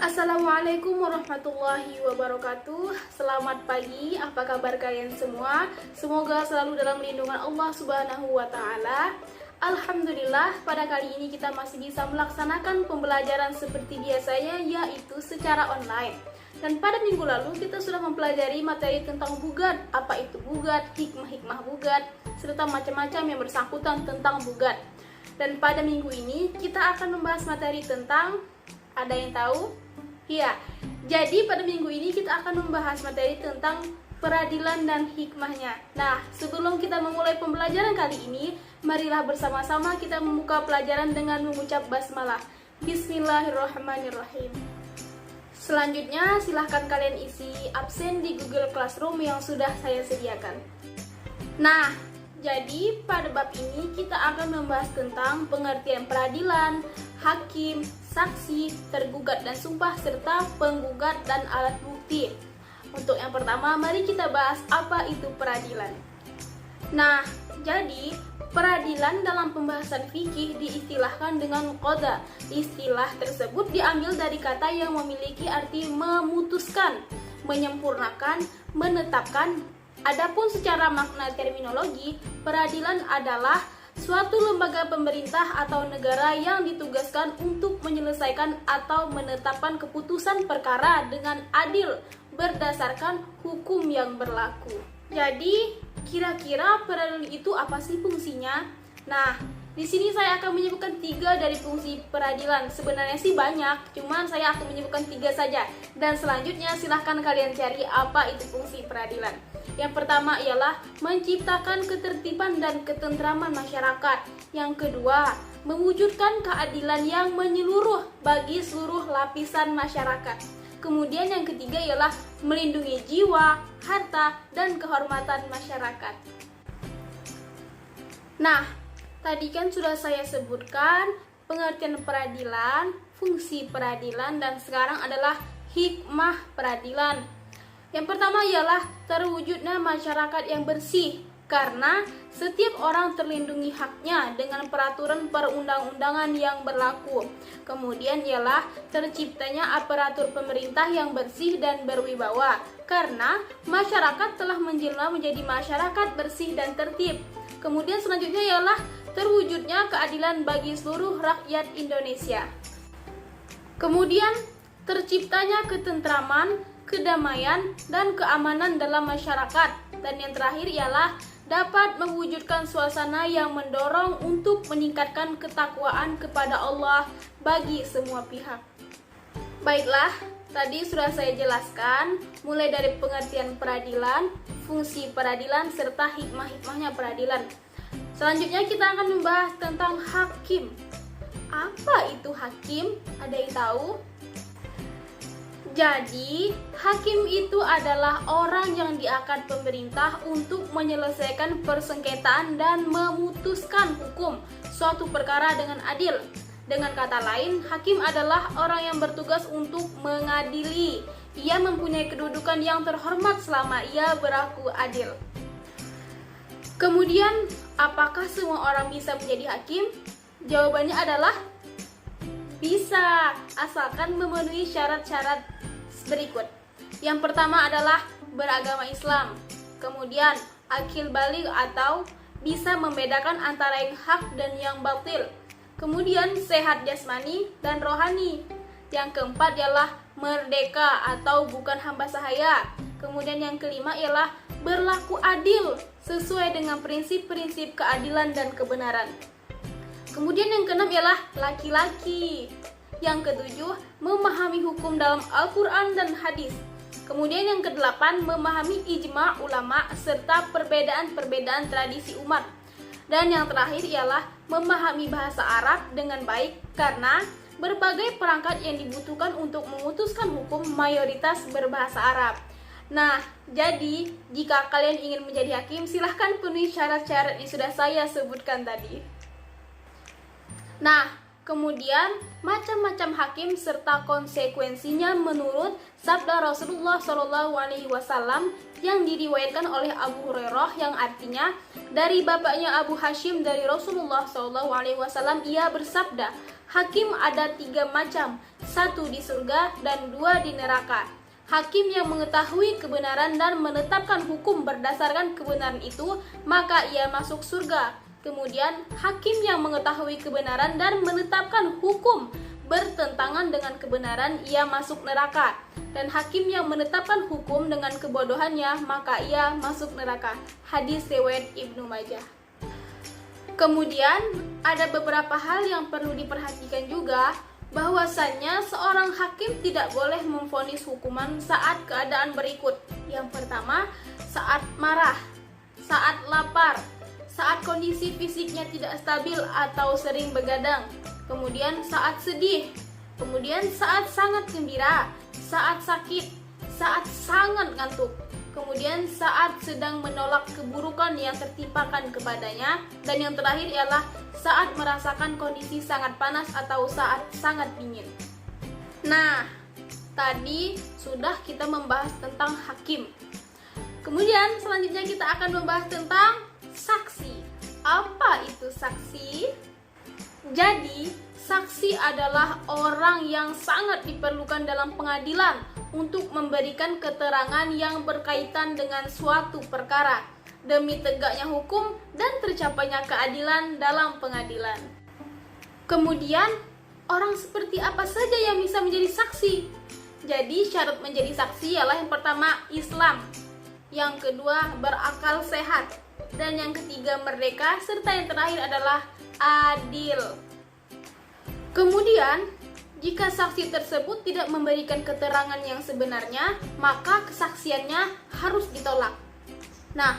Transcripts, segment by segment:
Assalamualaikum warahmatullahi wabarakatuh. Selamat pagi, apa kabar kalian semua? Semoga selalu dalam lindungan Allah Subhanahu wa Ta'ala. Alhamdulillah, pada kali ini kita masih bisa melaksanakan pembelajaran seperti biasanya, yaitu secara online. Dan pada minggu lalu kita sudah mempelajari materi tentang bugat, apa itu bugat, hikmah-hikmah bugat, serta macam-macam yang bersangkutan tentang bugat. Dan pada minggu ini kita akan membahas materi tentang, ada yang tahu? Ya, jadi pada minggu ini kita akan membahas materi tentang peradilan dan hikmahnya. Nah, sebelum kita memulai pembelajaran kali ini, marilah bersama-sama kita membuka pelajaran dengan mengucap basmalah. Bismillahirrahmanirrahim. Selanjutnya, silahkan kalian isi absen di Google Classroom yang sudah saya sediakan. Nah, jadi pada bab ini kita akan membahas tentang pengertian peradilan, hakim, saksi, tergugat dan sumpah, serta penggugat dan alat bukti. Untuk yang pertama, mari kita bahas apa itu peradilan. Nah, jadi peradilan dalam pembahasan fikih diistilahkan dengan qada. Istilah tersebut diambil dari kata yang memiliki arti memutuskan, menyempurnakan, menetapkan. Adapun secara makna terminologi, peradilan adalah suatu lembaga pemerintah atau negara yang ditugaskan untuk menyelesaikan atau menetapkan keputusan perkara dengan adil berdasarkan hukum yang berlaku. Jadi, kira-kira peradilan itu apa sih fungsinya? Nah, di sini saya akan menyebutkan 3 dari fungsi peradilan. Sebenarnya sih banyak, cuman saya akan menyebutkan 3 saja. Dan selanjutnya silahkan kalian cari apa itu fungsi peradilan. Yang pertama ialah menciptakan ketertiban dan ketentraman masyarakat. Yang kedua, mewujudkan keadilan yang menyeluruh bagi seluruh lapisan masyarakat. Kemudian yang ketiga ialah melindungi jiwa, harta, dan kehormatan masyarakat. Nah, tadi kan sudah saya sebutkan pengertian peradilan, fungsi peradilan, dan sekarang adalah hikmah peradilan. Yang pertama ialah terwujudnya masyarakat yang bersih, karena setiap orang terlindungi haknya dengan peraturan perundang-undangan yang berlaku. Kemudian ialah terciptanya aparatur pemerintah yang bersih dan berwibawa, karena masyarakat telah menjelma menjadi masyarakat bersih dan tertib. Kemudian selanjutnya ialah terwujudnya keadilan bagi seluruh rakyat Indonesia. Kemudian terciptanya ketentraman, kedamaian, dan keamanan dalam masyarakat. Dan yang terakhir ialah dapat mewujudkan suasana yang mendorong untuk meningkatkan ketakwaan kepada Allah bagi semua pihak. Baiklah, tadi sudah saya jelaskan mulai dari pengertian peradilan, fungsi peradilan, serta hikmah-hikmahnya peradilan. Selanjutnya kita akan membahas tentang hakim. Apa itu hakim? Ada yang tahu? Jadi, hakim itu adalah orang yang diangkat pemerintah untuk menyelesaikan persengketaan dan memutuskan hukum suatu perkara dengan adil. Dengan kata lain, hakim adalah orang yang bertugas untuk mengadili. Ia mempunyai kedudukan yang terhormat selama ia berlaku adil. Kemudian, apakah semua orang bisa menjadi hakim? Jawabannya adalah bisa, asalkan memenuhi syarat-syarat berikut. Yang pertama adalah beragama Islam. Kemudian akil baligh atau bisa membedakan antara yang hak dan yang batil. Kemudian sehat jasmani dan rohani. Yang keempat ialah merdeka atau bukan hamba sahaya. Kemudian yang kelima ialah berlaku adil sesuai dengan prinsip-prinsip keadilan dan kebenaran. Kemudian yang keenam ialah laki-laki. Yang ketujuh, memahami hukum dalam Al-Quran dan hadis. Kemudian yang kedelapan, memahami ijma' ulama serta perbedaan-perbedaan tradisi umat. Dan yang terakhir ialah memahami bahasa Arab dengan baik, karena berbagai perangkat yang dibutuhkan untuk memutuskan hukum mayoritas berbahasa Arab. Nah, jadi jika kalian ingin menjadi hakim, silahkan penuhi syarat-syarat yang sudah saya sebutkan tadi. Nah, kemudian macam-macam hakim serta konsekuensinya menurut sabda Rasulullah SAW yang diriwayatkan oleh Abu Hurairah, yang artinya dari bapaknya Abu Hashim dari Rasulullah SAW, ia bersabda, hakim ada 3 macam, satu di surga dan dua di neraka. Hakim yang mengetahui kebenaran dan menetapkan hukum berdasarkan kebenaran itu, maka ia masuk surga. Kemudian, hakim yang mengetahui kebenaran dan menetapkan hukum bertentangan dengan kebenaran, ia masuk neraka. Dan hakim yang menetapkan hukum dengan kebodohannya, maka ia masuk neraka. Hadis riwayat Ibnu Majah. Kemudian, ada beberapa hal yang perlu diperhatikan juga, bahwasannya seorang hakim tidak boleh memvonis hukuman saat keadaan berikut. Yang pertama, saat marah, saat lapar, saat kondisi fisiknya tidak stabil atau sering begadang, kemudian saat sedih, kemudian saat sangat gembira, saat sakit, saat sangat ngantuk, kemudian saat sedang menolak keburukan yang tertimpakan kepadanya, dan yang terakhir ialah saat merasakan kondisi sangat panas atau saat sangat dingin. Nah, tadi sudah kita membahas tentang hakim. Kemudian selanjutnya kita akan membahas tentang saksi. Apa itu saksi? Jadi, saksi adalah orang yang sangat diperlukan dalam pengadilan untuk memberikan keterangan yang berkaitan dengan suatu perkara demi tegaknya hukum dan tercapainya keadilan dalam pengadilan. Kemudian, orang seperti apa saja yang bisa menjadi saksi? Jadi, syarat menjadi saksi ialah yang pertama, Islam. Yang kedua, berakal sehat. Dan yang ketiga, merdeka. Serta yang terakhir adalah adil. Kemudian, jika saksi tersebut tidak memberikan keterangan yang sebenarnya, maka kesaksiannya harus ditolak. Nah,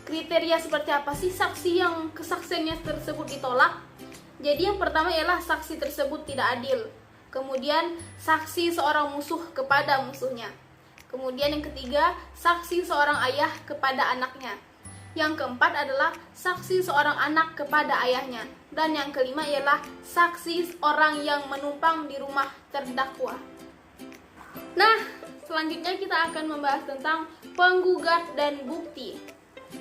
kriteria seperti apa sih saksi yang kesaksiannya tersebut ditolak? Jadi yang pertama ialah saksi tersebut tidak adil. Kemudian, saksi seorang musuh kepada musuhnya. Kemudian yang ketiga, saksi seorang ayah kepada anaknya. Yang keempat adalah saksi seorang anak kepada ayahnya. Dan yang kelima ialah saksi orang yang menumpang di rumah terdakwa. Nah, selanjutnya kita akan membahas tentang penggugat dan bukti.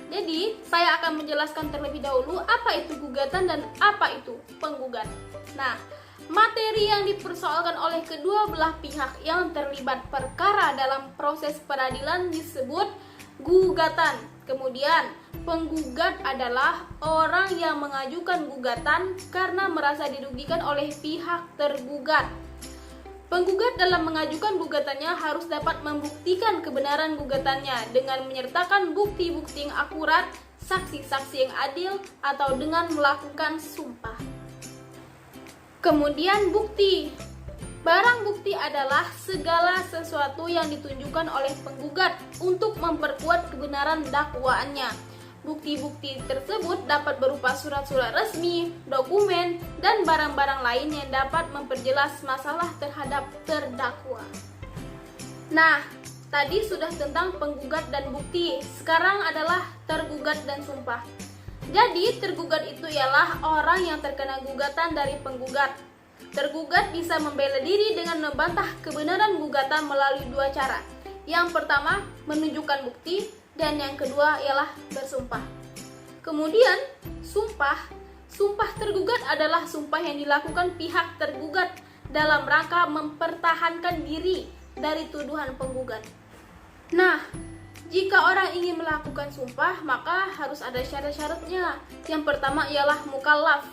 Jadi, saya akan menjelaskan terlebih dahulu apa itu gugatan dan apa itu penggugat. Nah, materi yang dipersoalkan oleh kedua belah pihak yang terlibat perkara dalam proses peradilan disebut gugatan. Kemudian, penggugat adalah orang yang mengajukan gugatan karena merasa dirugikan oleh pihak tergugat. Penggugat dalam mengajukan gugatannya harus dapat membuktikan kebenaran gugatannya dengan menyertakan bukti-bukti yang akurat, saksi-saksi yang adil, atau dengan melakukan sumpah. Kemudian bukti. Barang bukti adalah segala sesuatu yang ditunjukkan oleh penggugat untuk memperkuat kebenaran dakwaannya. Bukti-bukti tersebut dapat berupa surat-surat resmi, dokumen, dan barang-barang lain yang dapat memperjelas masalah terhadap terdakwa. Nah, tadi sudah tentang penggugat dan bukti. Sekarang adalah tergugat dan sumpah. Jadi, tergugat itu ialah orang yang terkena gugatan dari penggugat. Tergugat bisa membela diri dengan membantah kebenaran gugatan melalui dua cara. Yang pertama, menunjukkan bukti, dan yang kedua ialah bersumpah. Kemudian, sumpah. Sumpah tergugat adalah sumpah yang dilakukan pihak tergugat dalam rangka mempertahankan diri dari tuduhan penggugat. Nah, jika orang ingin melakukan sumpah, maka harus ada syarat-syaratnya. Yang pertama ialah mukallaf.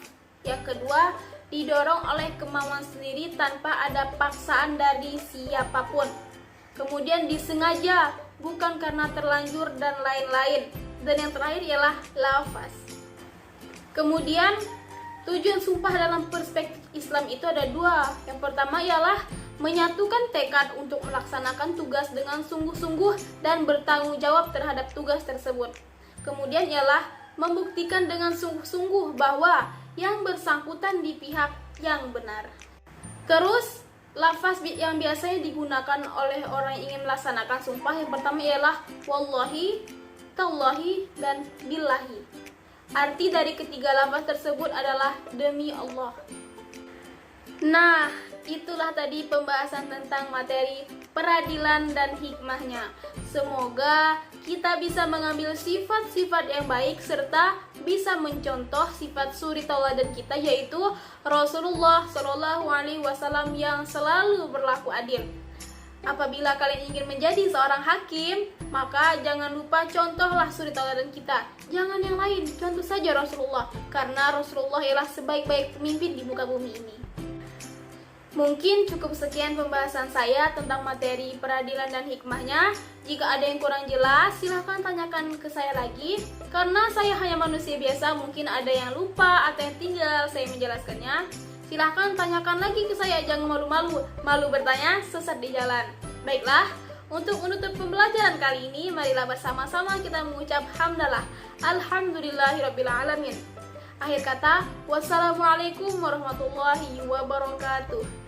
Yang kedua, didorong oleh kemauan sendiri tanpa ada paksaan dari siapapun. Kemudian disengaja, bukan karena terlanjur dan lain-lain. Dan yang terakhir ialah lafaz. Kemudian tujuan sumpah dalam perspektif Islam itu ada dua. Yang pertama ialah menyatukan tekad untuk melaksanakan tugas dengan sungguh-sungguh dan bertanggung jawab terhadap tugas tersebut. Kemudian ialah membuktikan dengan sungguh-sungguh bahwa yang bersangkutan di pihak yang benar. Terus, lafaz yang biasanya digunakan oleh orang yang ingin melaksanakan sumpah yang pertama ialah wallahi, tallahi, dan billahi. Arti dari ketiga lafaz tersebut adalah demi Allah. Nah, itulah tadi pembahasan tentang materi peradilan dan hikmahnya. Semoga kita bisa mengambil sifat-sifat yang baik serta bisa mencontoh sifat suri tauladan kita, yaitu Rasulullah Shallallahu Alaihi Wasallam yang selalu berlaku adil. Apabila kalian ingin menjadi seorang hakim, maka jangan lupa contohlah suri tauladan kita. Jangan yang lain, contoh saja Rasulullah, karena Rasulullah ialah sebaik-baik pemimpin di muka bumi ini. Mungkin cukup sekian pembahasan saya tentang materi peradilan dan hikmahnya. Jika ada yang kurang jelas, silahkan tanyakan ke saya lagi. Karena saya hanya manusia biasa, mungkin ada yang lupa atau yang tinggal saya menjelaskannya. Silahkan tanyakan lagi ke saya, jangan malu-malu. Malu bertanya, sesat di jalan. Baiklah, untuk menutup pembelajaran kali ini, marilah bersama-sama kita mengucap hamdalah. Alhamdulillahirrabbilalamin. Akhir kata, wassalamualaikum warahmatullahi wabarakatuh.